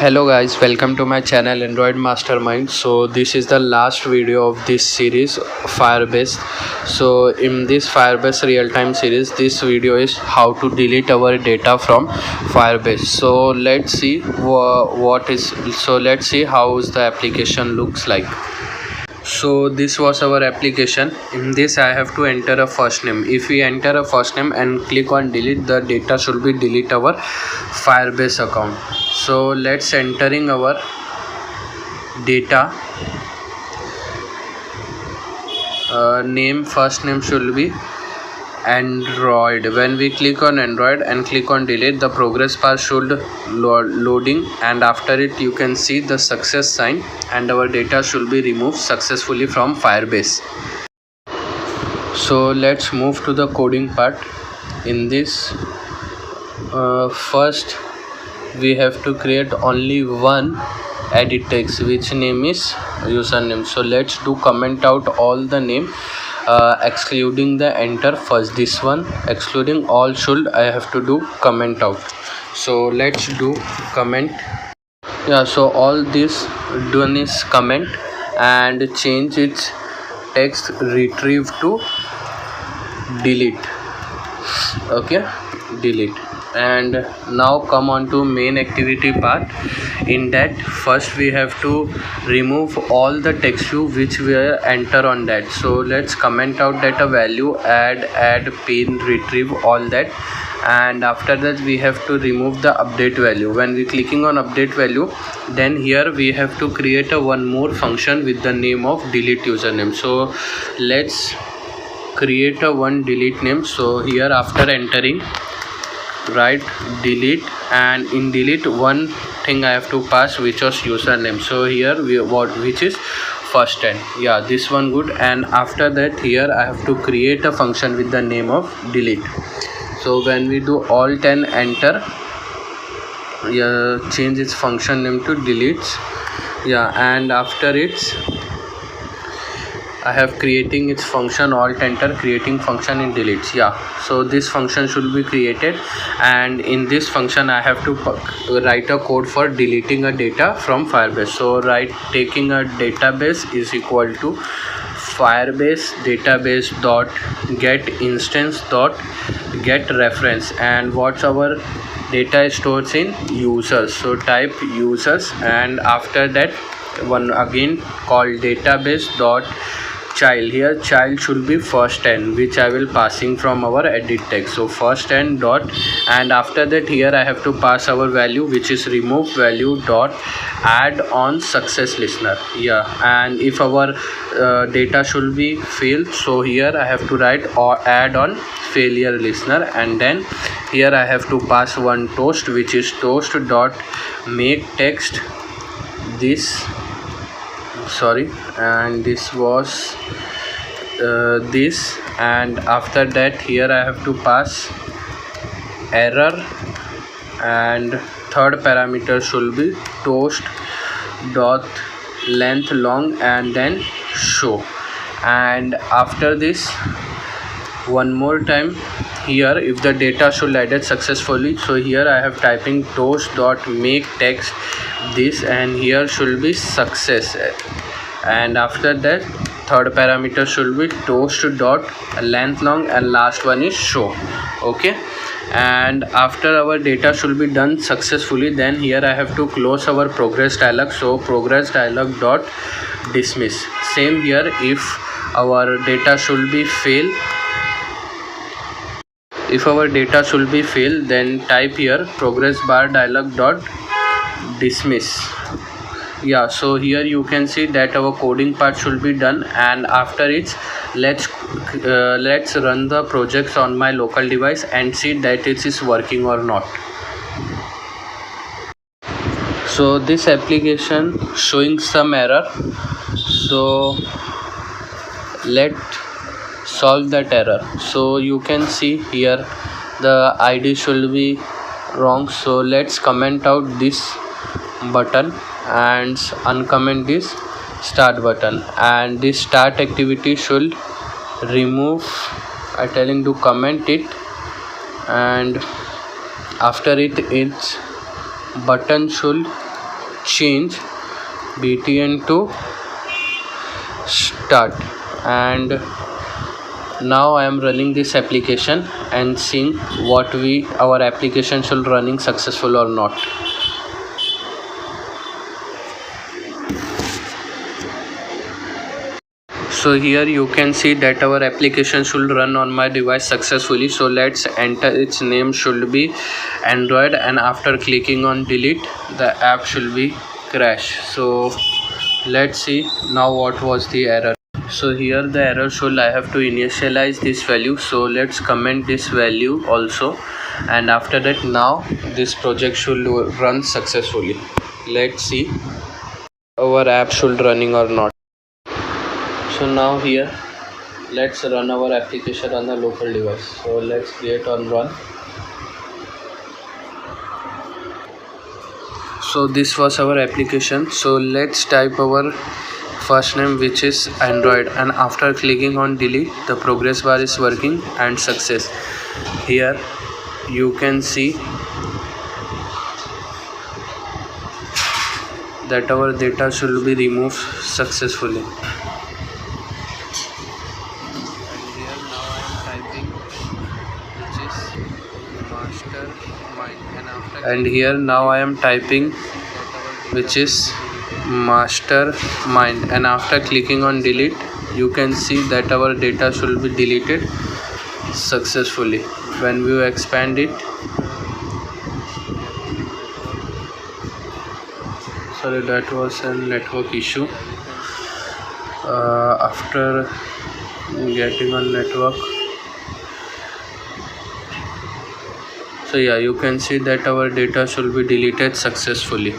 Hello guys, welcome to my channel Android Mastermind. So this is the last video of this series Firebase. So in this Firebase real-time series, this video is how to delete our data from Firebase. So let's see let's see how the application looks like. So this was our application. In this I have to enter a first name. If we enter a first name and click on delete, the data should be delete our Firebase account. So let's entering our data. Name, first name should be Android. When we click on Android and click on delete, the progress bar should loading, and after it you can see the success sign and our data should be removed successfully from Firebase. So let's move to the coding part. In this first we have to create only one edit text, which name is username. So let's do comment out all the name, excluding the enter first. This one excluding all should I have to do comment out. So let's do comment. So all this done is comment and change its text retrieve to delete. Okay, delete. And now come on to main activity part. In that first we have to remove all the text view which we enter on that. So let's comment out that a value, add pin, retrieve, all that. And after that we have to remove the update value. When we clicking on update value, then here we have to create a one more function with the name of delete username. So let's create a one delete name. So here after entering, write delete, and in delete one thing I have to pass, which was username. So here which is first 10. This one good. And after that here I have to create a function with the name of delete. So when we do all 10 enter, change its function name to deletes. And after it's I have creating its function alt enter, creating function in deletes. So this function should be created, and in this function I have to write a code for deleting a data from Firebase. So taking a database is equal to Firebase database dot get instance dot get reference, and what's our data stores in users. So type users, and after that one again called database dot child. Here child should be first 10, which I will passing from our edit text. So first 10 dot, and after that here I have to pass our value, which is remove value dot add on success listener. And if our data should be failed, so here I have to write or add on failure listener, and then here I have to pass one toast, which is toast dot make text this, and this was this. And after that here I have to pass error, and third parameter should be toast dot length long, and then show. And after this one more time here, if the data should added successfully, so here I have typing toast dot make text this, and here should be success. And after that third parameter should be toast dot length long, and last one is show. Okay, and after our data should be done successfully, then here I have to close our progress dialog. So progress dialog dot dismiss. Same here, if our data should be fail, then type here progress bar dialog dot dismiss. So here you can see that our coding part should be done, and after it let's run the projects on my local device and see that it is working or not. So this application showing some error, so let's solve that error. So you can see here the ID should be wrong. So let's comment out this button and uncomment this start button, and this start activity should remove. I telling to comment it, and after it its button should change btn to start, and now I am running this application and seeing what our application should running successful or not. So here you can see that our application should run on my device successfully. So let's enter its name should be Android, and after clicking on delete the app should be crash. So let's see now what was the error. So here the error should I have to initialize this value. So let's comment this value also, and after that now this project should run successfully. Let's see our app should running or not. So now here let's run our application on the local device. So let's create on run. So this was our application. So let's type our first name, which is Android, and after clicking on delete the progress bar is working and success. Here you can see that our data should be removed successfully. And here now I am typing which is Mastermind, and after clicking on delete you can see that our data should be deleted successfully. When we expand it, sorry, that was a network issue. After getting on network, so yeah, you can see that our data should be deleted successfully.